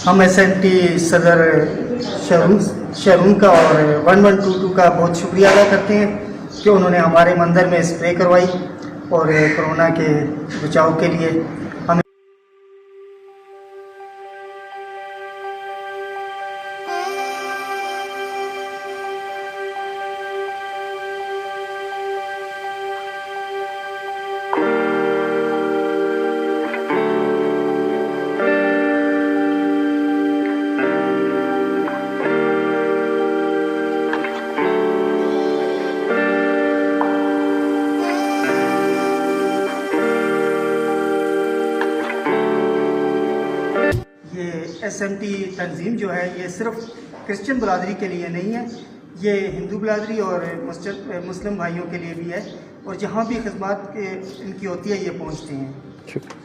हम SNT सदर शहरून का और 1122 का बहुत शुक्रिया अदा करते हैं कि उन्होंने हमारे मंदिर में स्प्रे करवाई और कोरोना के बचाव के लिए हमें SNT तंजीम जो है ये सिर्फ क्रिश्चियन बरादरी के लिए नहीं है, ये हिंदू बरादरी और मुस्लिम भाइयों के लिए भी है और जहाँ भी खिदमत इनकी होती है ये पहुँचती हैं।